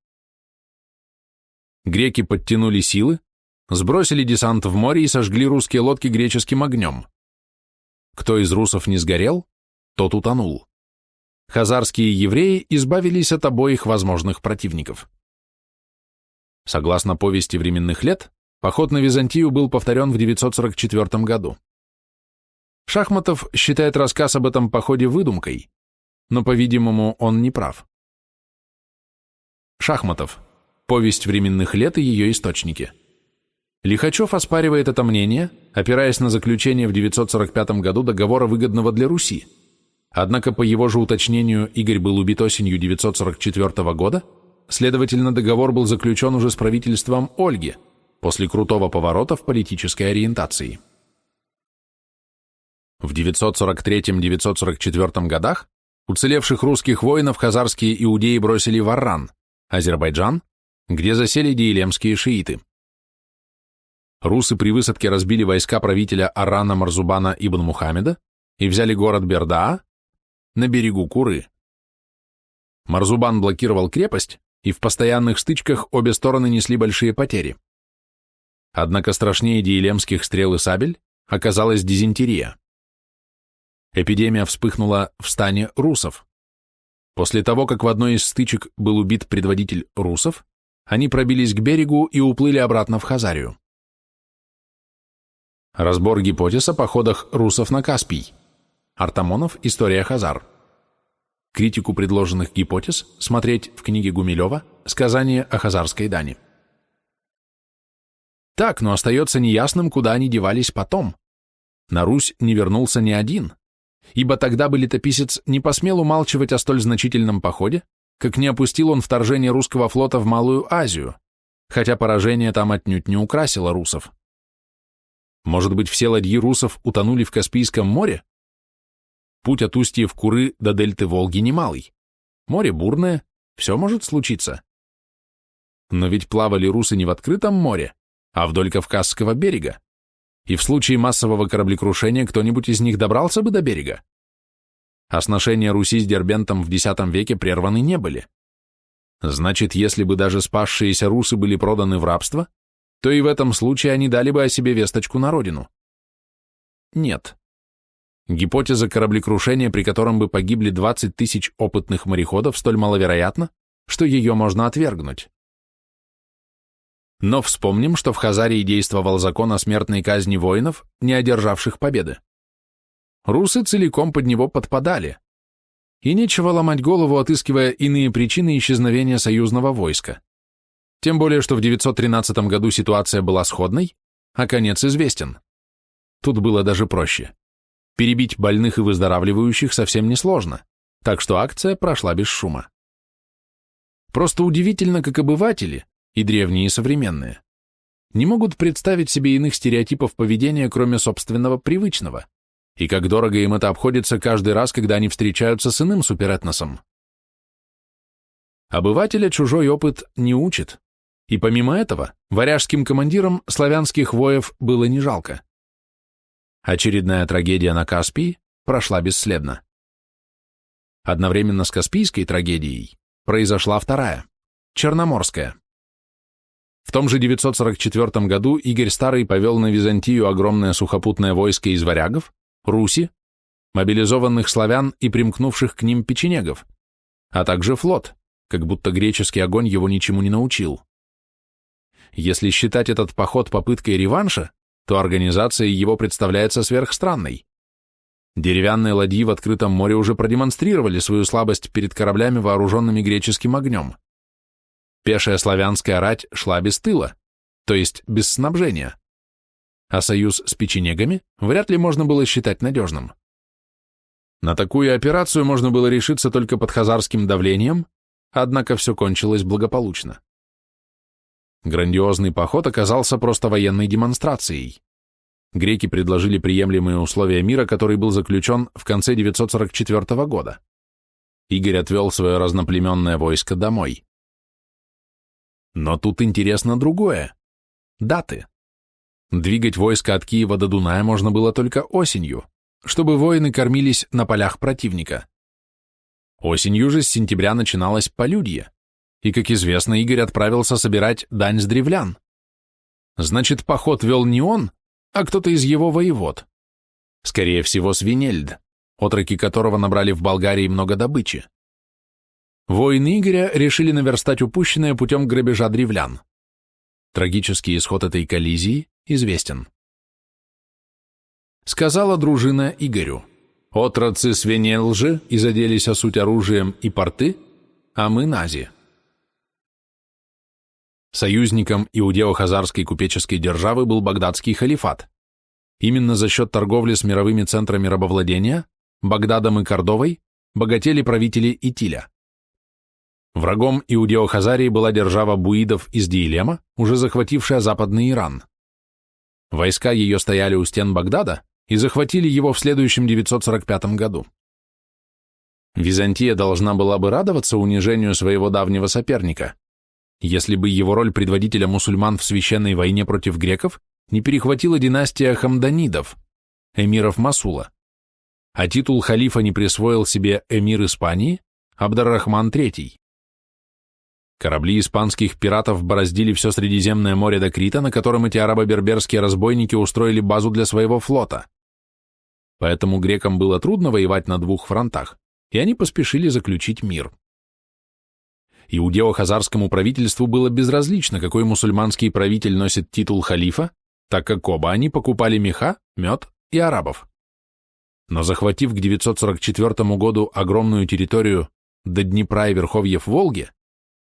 Греки подтянули силы, сбросили десант в море и сожгли русские лодки греческим огнем. Кто из русов не сгорел, тот утонул. Хазарские евреи избавились от обоих возможных противников. Согласно повести временных лет, поход на Византию был повторен в 944 году. Шахматов считает рассказ об этом походе выдумкой, но, по-видимому, он не прав. Шахматов. Повесть временных лет и ее источники. Лихачев оспаривает это мнение, опираясь на заключение в 945 году договора, выгодного для Руси. Однако, по его же уточнению, Игорь был убит осенью 944 года, следовательно, договор был заключен уже с правительством Ольги, после крутого поворота в политической ориентации. В 943-944 годах уцелевших русских воинов хазарские иудеи бросили в Арран, Азербайджан, где засели диелемские шииты. Русы при высадке разбили войска правителя Аррана Марзубана ибн Мухаммеда и взяли город Бердаа на берегу Куры. Марзубан блокировал крепость, и в постоянных стычках обе стороны несли большие потери. Однако страшнее диелемских стрел и сабель оказалась дизентерия. Эпидемия вспыхнула в стане русов. После того, как в одной из стычек был убит предводитель русов, они пробились к берегу и уплыли обратно в Хазарию. Разбор гипотез о походах русов на Каспий. Артамонов. История Хазар. Критику предложенных гипотез смотреть в книге Гумилева «Сказание о хазарской дани». Так, но остается неясным, куда они девались потом. На Русь не вернулся ни один, ибо тогда бы летописец не посмел умалчивать о столь значительном походе, как не опустил он вторжение русского флота в Малую Азию, хотя поражение там отнюдь не украсило русов. Может быть, все ладьи русов утонули в Каспийском море? Путь от устьев Куры до дельты Волги немалый. Море бурное, все может случиться. Но ведь плавали русы не в открытом море, а вдоль Кавказского берега, и в случае массового кораблекрушения кто-нибудь из них добрался бы до берега. А сношения Руси с Дербентом в X веке прерваны не были. Значит, если бы даже спасшиеся русы были проданы в рабство, то и в этом случае они дали бы о себе весточку на родину. Нет. Гипотеза кораблекрушения, при котором бы погибли 20 тысяч опытных мореходов, столь маловероятна, что ее можно отвергнуть. Но вспомним, что в Хазарии действовал закон о смертной казни воинов, не одержавших победы. Русы целиком под него подпадали. И нечего ломать голову, отыскивая иные причины исчезновения союзного войска. Тем более, что в 913 году ситуация была сходной, а конец известен. Тут было даже проще. Перебить больных и выздоравливающих совсем несложно, так что акция прошла без шума. Просто удивительно, как обыватели, и древние, и современные, не могут представить себе иных стереотипов поведения, кроме собственного привычного, и как дорого им это обходится каждый раз, когда они встречаются с иным суперэтносом. Обывателя чужой опыт не учит, и помимо этого, варяжским командирам славянских воев было не жалко. Очередная трагедия на Каспии прошла бесследно. Одновременно с Каспийской трагедией произошла вторая, Черноморская. В том же 944 году Игорь Старый повел на Византию огромное сухопутное войско из варягов, руси, мобилизованных славян и примкнувших к ним печенегов, а также флот, как будто греческий огонь его ничему не научил. Если считать этот поход попыткой реванша, то организация его представляется сверхстранной. Деревянные ладьи в открытом море уже продемонстрировали свою слабость перед кораблями, вооруженными греческим огнем. Пешая славянская рать шла без тыла, то есть без снабжения, а союз с печенегами вряд ли можно было считать надежным. На такую операцию можно было решиться только под хазарским давлением, однако все кончилось благополучно. Грандиозный поход оказался просто военной демонстрацией. греки предложили приемлемые условия мира, который был заключен в конце 944 года. Игорь отвел свое разноплеменное войско домой. Но тут интересно другое. Даты. Двигать войско от Киева до Дуная можно было только осенью, чтобы воины кормились на полях противника. Осенью же с сентября начиналось полюдье, и, как известно, Игорь отправился собирать дань с древлян. Значит, поход вел не он, а кто-то из его воевод. Скорее всего, Свинельд, отроки которого набрали в Болгарии много добычи. Воины Игоря решили наверстать упущенное путем грабежа древлян. Трагический исход этой коллизии известен. Сказала дружина Игорю: «Отрацы Свинелжи и заделись о суть оружием и порты, а мы нази». Союзником иудео-хазарской купеческой державы был багдадский халифат. Именно за счет торговли с мировыми центрами рабовладения, Багдадом и Кордовой, богатели правители Итиля. Врагом иудео-хазарии была держава буидов из Диилема, уже захватившая западный Иран. Войска ее стояли у стен Багдада и захватили его в следующем 945 году. Византия должна была бы радоваться унижению своего давнего соперника, если бы его роль предводителя мусульман в священной войне против греков не перехватила династия хамданидов, эмиров Масула, а титул халифа не присвоил себе эмир Испании Абдар-Рахман III. Корабли испанских пиратов бороздили все Средиземное море до Крита, на котором эти арабо-берберские разбойники устроили базу для своего флота. Поэтому грекам было трудно воевать на двух фронтах, и они поспешили заключить мир. Иудео-хазарскому правительству было безразлично, какой мусульманский правитель носит титул халифа, так как оба они покупали меха, мед и арабов. Но захватив к 944 году огромную территорию до Днепра и верховьев Волги,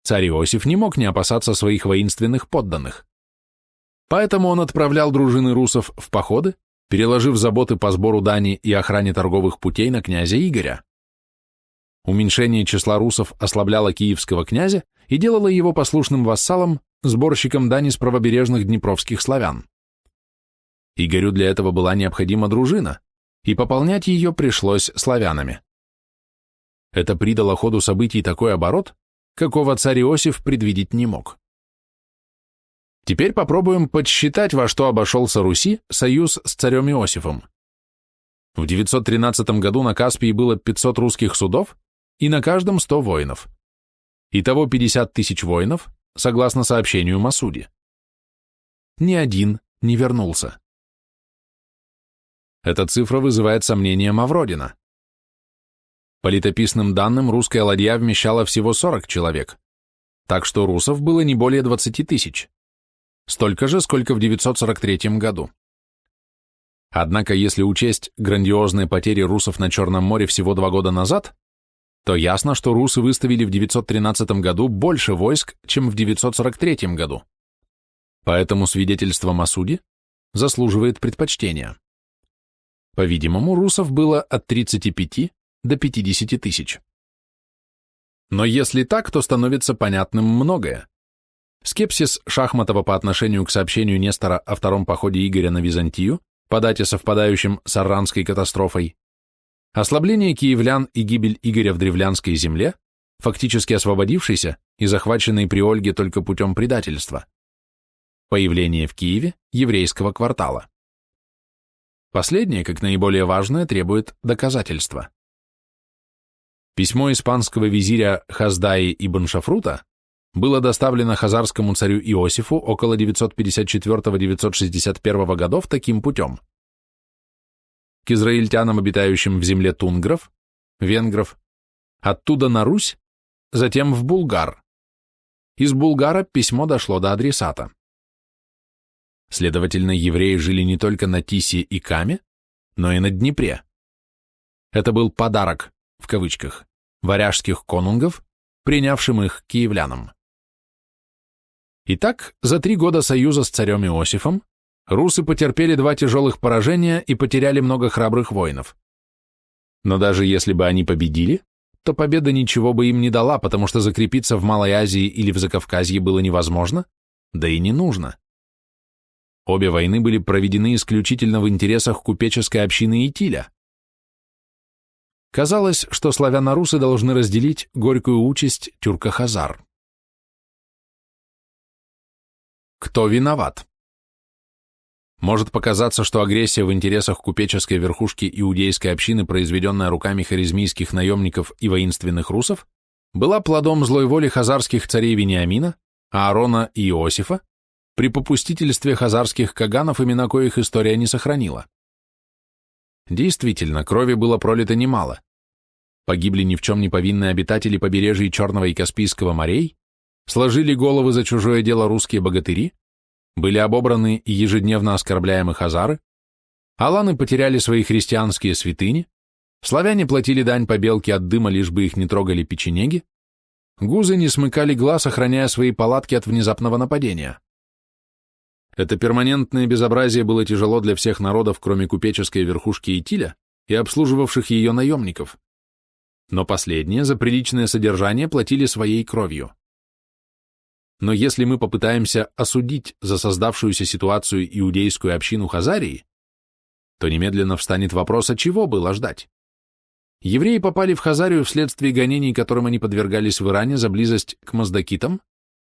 царь Иосиф не мог не опасаться своих воинственных подданных. Поэтому он отправлял дружины русов в походы, переложив заботы по сбору дани и охране торговых путей на князя Игоря. Уменьшение числа русов ослабляло киевского князя и делало его послушным вассалом, сборщиком дани с правобережных днепровских славян. Игорю для этого была необходима дружина, и пополнять ее пришлось славянами. Это придало ходу событий такой оборот, какого царь Иосиф предвидеть не мог. Теперь попробуем подсчитать, во что обошелся Руси союз с царем Иосифом. В 913 году на Каспии было 500 русских судов, и на каждом 100 воинов. Итого 50 тысяч воинов, согласно сообщению Масуди. Ни один не вернулся. Эта цифра вызывает сомнения Мавродина. По летописным данным, русская ладья вмещала всего 40 человек, так что русов было не более 20 тысяч. Столько же, сколько в 943 году. Однако, если учесть грандиозные потери русов на Черном море всего 2 года назад, то ясно, что русы выставили в 913 году больше войск, чем в 943 году. Поэтому свидетельство Масуди заслуживает предпочтения. По-видимому, русов было от 35 до 50 тысяч. Но если так, то становится понятным многое. Скепсис Шахматова по отношению к сообщению Нестора о втором походе Игоря на Византию, по дате совпадающим с Арранской катастрофой, ослабление киевлян и гибель Игоря в древлянской земле, фактически освободившейся и захваченной при Ольге только путем предательства, появление в Киеве еврейского квартала. Последнее, как наиболее важное, требует доказательства. Письмо испанского визиря Хаздаи ибн Шафрута было доставлено хазарскому царю Иосифу около 954-961 годов таким путем. К израильтянам, обитающим в земле тунгров, венгров, оттуда на Русь, затем в Булгар. Из Булгара письмо дошло до адресата. Следовательно, евреи жили не только на Тисе и Каме, но и на Днепре. Это был «подарок», в кавычках, варяжских конунгов, принявшим их киевлянам. Итак, за 3 года союза с царем Иосифом русы потерпели 2 тяжелых поражения и потеряли много храбрых воинов. Но даже если бы они победили, то победа ничего бы им не дала, потому что закрепиться в Малой Азии или в Закавказье было невозможно, да и не нужно. Обе войны были проведены исключительно в интересах купеческой общины Итиля. Казалось, что славяно-русы должны разделить горькую участь тюрко-хазар. Кто виноват? Может показаться, что агрессия в интересах купеческой верхушки иудейской общины, произведенная руками харизмийских наемников и воинственных русов, была плодом злой воли хазарских царей Вениамина, Аарона и Иосифа, при попустительстве хазарских каганов, имена коих история не сохранила. Действительно, крови было пролито немало. Погибли ни в чем не повинные обитатели побережья Черного и Каспийского морей, сложили головы за чужое дело русские богатыри, были обобраны и ежедневно оскорбляемы хазары, аланы потеряли свои христианские святыни, славяне платили дань побелке от дыма, лишь бы их не трогали печенеги, гузы не смыкали глаз, охраняя свои палатки от внезапного нападения. Это перманентное безобразие было тяжело для всех народов, кроме купеческой верхушки Итиля и обслуживавших ее наемников. Но последние за приличное содержание платили своей кровью. Но если мы попытаемся осудить за создавшуюся ситуацию иудейскую общину Хазарии, то немедленно встанет вопрос, от чего было ждать. Евреи попали в Хазарию вследствие гонений, которым они подвергались в Иране за близость к маздакитам,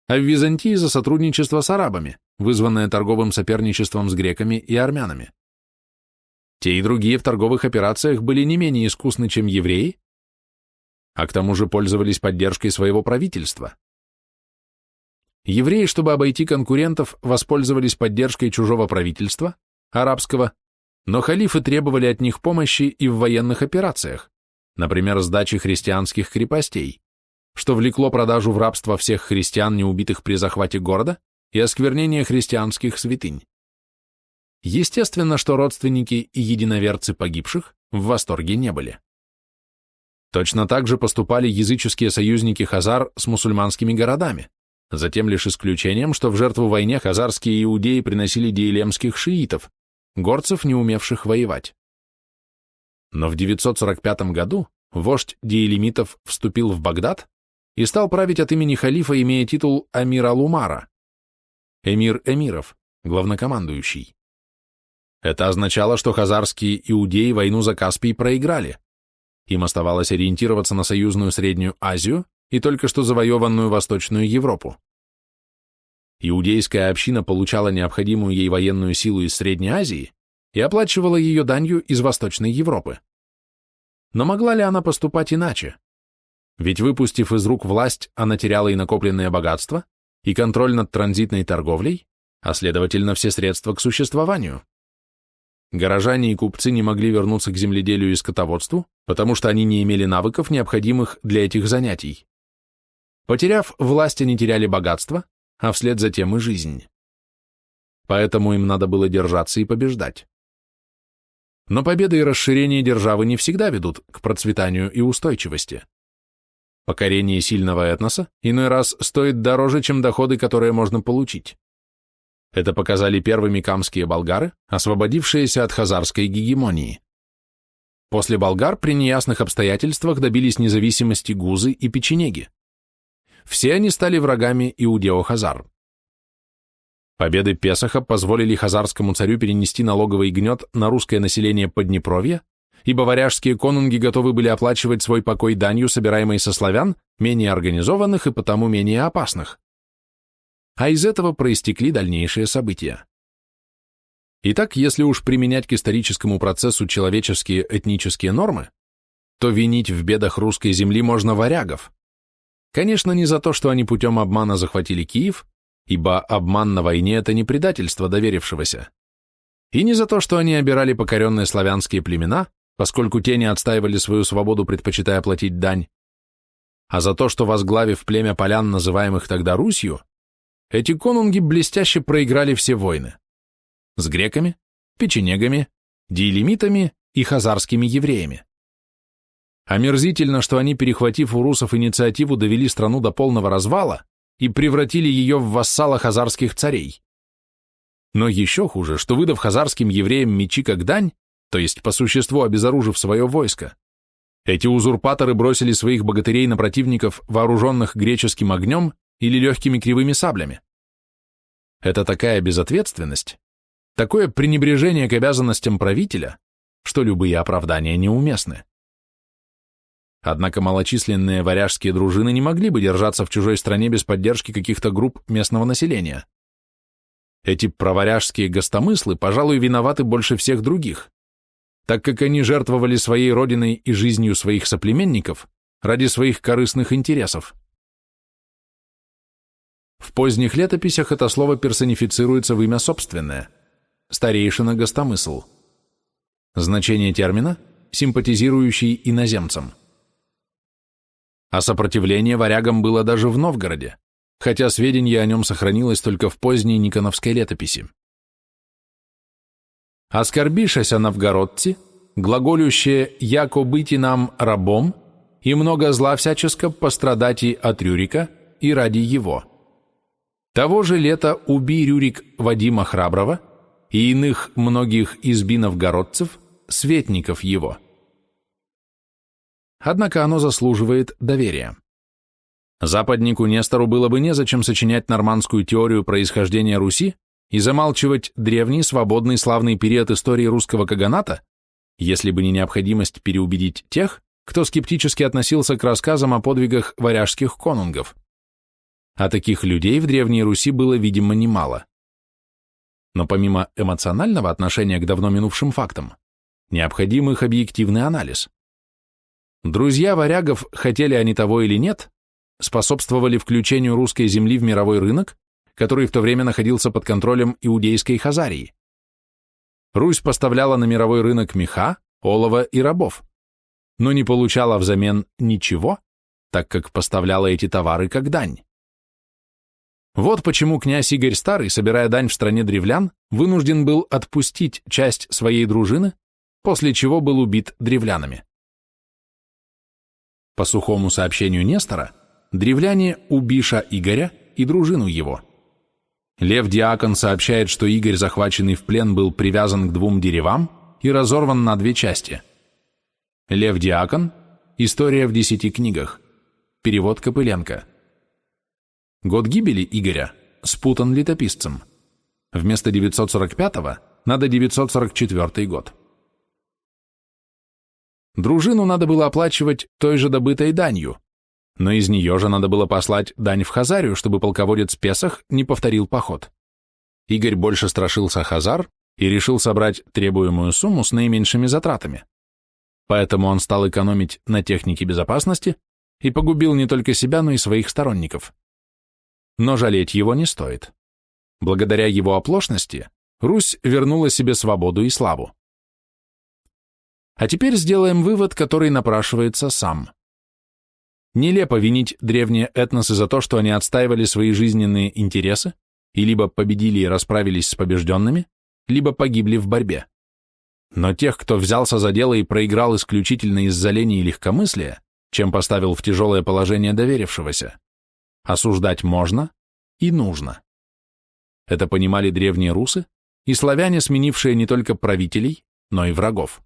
а в Византии за сотрудничество с арабами, вызванное торговым соперничеством с греками и армянами. Те и другие в торговых операциях были не менее искусны, чем евреи, а к тому же пользовались поддержкой своего правительства. Евреи, чтобы обойти конкурентов, воспользовались поддержкой чужого правительства, арабского, но халифы требовали от них помощи и в военных операциях, например, сдачи христианских крепостей, что влекло продажу в рабство всех христиан, не убитых при захвате города, и осквернение христианских святынь. Естественно, что родственники и единоверцы погибших в восторге не были. Точно так же поступали языческие союзники хазар с мусульманскими городами, за тем лишь исключением, что в жертву войне хазарские иудеи приносили диелемских шиитов, горцев, не умевших воевать. Но в 945 году вождь диелемитов вступил в Багдад и стал править от имени халифа, имея титул Амир Алумара, эмир эмиров, главнокомандующий. Это означало, что хазарские иудеи войну за Каспий проиграли. Им оставалось ориентироваться на союзную Среднюю Азию и только что завоеванную Восточную Европу. Иудейская община получала необходимую ей военную силу из Средней Азии и оплачивала ее данью из Восточной Европы. Но могла ли она поступать иначе? Ведь, выпустив из рук власть, она теряла и накопленное богатство, и контроль над транзитной торговлей, а следовательно все средства к существованию. Горожане и купцы не могли вернуться к земледелию и скотоводству, потому что они не имели навыков, необходимых для этих занятий. Потеряв власть, они теряли богатство, а вслед за тем и жизнь. Поэтому им надо было держаться и побеждать. Но победа и расширение державы не всегда ведут к процветанию и устойчивости. Покорение сильного этноса иной раз стоит дороже, чем доходы, которые можно получить. Это показали первыми камские болгары, освободившиеся от хазарской гегемонии. После болгар при неясных обстоятельствах добились независимости гузы и печенеги. Все они стали врагами иудео-хазар. Победы Песаха позволили хазарскому царю перенести налоговый гнет на русское население Поднепровья, ибо варяжские конунги готовы были оплачивать свой покой данью, собираемой со славян, менее организованных и потому менее опасных. А из этого проистекли дальнейшие события. Итак, если уж применять к историческому процессу человеческие этнические нормы, то винить в бедах русской земли можно варягов. Конечно, не за то, что они путем обмана захватили Киев, ибо обман на войне – это не предательство доверившегося, и не за то, что они обирали покоренные славянские племена, поскольку те не отстаивали свою свободу, предпочитая платить дань, а за то, что, возглавив племя полян, называемых тогда Русью, эти конунги блестяще проиграли все войны с греками, печенегами, диелемитами и хазарскими евреями. Омерзительно, что они, перехватив у русов инициативу, довели страну до полного развала и превратили ее в вассала хазарских царей. Но еще хуже, что, выдав хазарским евреям мечи как дань, то есть по существу обезоружив свое войско, эти узурпаторы бросили своих богатырей на противников, вооруженных греческим огнем или легкими кривыми саблями. Это такая безответственность, Такое пренебрежение к обязанностям правителя, что любые оправдания неуместны. Однако малочисленные варяжские дружины не могли бы держаться в чужой стране без поддержки каких-то групп местного населения. Эти проваряжские гостомыслы, пожалуй, виноваты больше всех других, так как они жертвовали своей родиной и жизнью своих соплеменников ради своих корыстных интересов. В поздних летописях это слово персонифицируется в имя собственное – старейшина-гостомысл. Значение термина – симпатизирующий иноземцам. А сопротивление варягам было даже в Новгороде, хотя сведения о нем сохранилось только в поздней Никоновской летописи. «Оскорбишася новгородцы, глаголющие «яко быти нам рабом, и много зла всяческо пострадати от Рюрика и ради его. Того же лета уби Рюрик Вадима Храброго и иных многих изби новгородцев, светников его». Однако оно заслуживает доверия. Западнику Нестору было бы незачем сочинять нормандскую теорию происхождения Руси и замалчивать древний, свободный, славный период истории русского каганата, если бы не необходимость переубедить тех, кто скептически относился к рассказам о подвигах варяжских конунгов. А таких людей в Древней Руси было, видимо, немало. Но помимо эмоционального отношения к давно минувшим фактам, необходим их объективный анализ. Друзья варягов, хотели они того или нет, способствовали включению русской земли в мировой рынок, который в то время находился под контролем иудейской Хазарии. Русь поставляла на мировой рынок меха, олово и рабов, но не получала взамен ничего, так как поставляла эти товары как дань. Вот почему князь Игорь Старый, собирая дань в стране древлян, вынужден был отпустить часть своей дружины, после чего был убит древлянами. По сухому сообщению Нестора, древляне убиша Игоря и дружину его. Лев Диакон сообщает, что Игорь, захваченный в плен, был привязан к 2 деревам и разорван на 2 части. Лев Диакон. История в 10 книгах. Перевод Копыленко. Год гибели Игоря спутан летописцем. Вместо 945-го надо 944 год. Дружину надо было оплачивать той же добытой данью, но из нее же надо было послать дань в Хазарию, чтобы полководец Песах не повторил поход. Игорь больше страшился хазар и решил собрать требуемую сумму с наименьшими затратами. Поэтому он стал экономить на технике безопасности и погубил не только себя, но и своих сторонников. Но жалеть его не стоит. Благодаря его оплошности Русь вернула себе свободу и славу. А теперь сделаем вывод, который напрашивается сам. Нелепо винить древние этносы за то, что они отстаивали свои жизненные интересы и либо победили и расправились с побежденными, либо погибли в борьбе. Но тех, кто взялся за дело и проиграл исключительно из-за лени и легкомыслия, чем поставил в тяжелое положение доверившегося, осуждать можно и нужно. Это понимали древние русы и славяне, сменившие не только правителей, но и врагов.